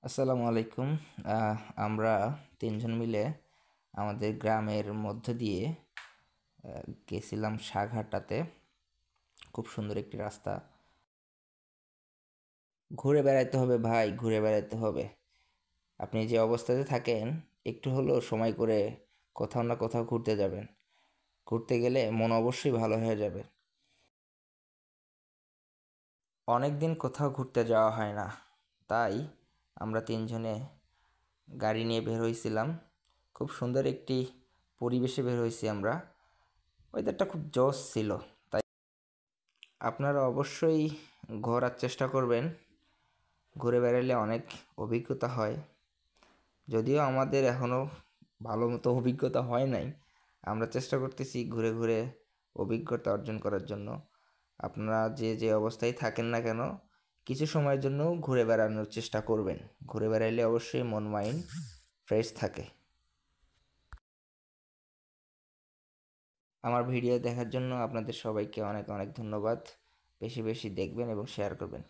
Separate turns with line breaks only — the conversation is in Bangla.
আসসালামু আলাইকুম। আমরা তিনজন মিলে আমাদের গ্রামের মধ্য দিয়ে গেছিলাম সাঘাটাতে। খুব সুন্দর একটি রাস্তা। ঘুরে বেড়াতে হবে ভাই, ঘুরে বেড়াতে হবে। আপনি যে অবস্থাতে থাকেন, একটু হলেও সময় করে কোথাও না কোথাও ঘুরতে যাবেন। ঘুরতে গেলে মন অবশ্যই ভালো হয়ে যাবে। অনেক দিন কোথাও ঘুরতে যাওয়া হয় না, তাই আমরা তিনজনে গাড়ি নিয়ে বের হয়েছিলাম। খুব সুন্দর একটি পরিবেশে বের হয়েছি আমরা। ওয়েদারটা খুব জোশ ছিল। তাই আপনারা অবশ্যই ঘোরার চেষ্টা করবেন। ঘুরে বেড়ালে অনেক অভিজ্ঞতা হয়। যদিও আমাদের এখনও ভালো মতো অভিজ্ঞতা হয় নাই, আমরা চেষ্টা করতেছি ঘুরে ঘুরে অভিজ্ঞতা অর্জন করার জন্য। আপনারা যে যে অবস্থায় থাকেন না কেন, কিছু সময়ের জন্য ঘুরে বেড়ানোর চেষ্টা করবেন। ঘুরে বেড়াইলে অবশ্যই মন মাইন্ড ফ্রেশ থাকে। আমার ভিডিও দেখার জন্য আপনাদের সবাইকে অনেক অনেক ধন্যবাদ। বেশি বেশি দেখবেন এবং শেয়ার করবেন।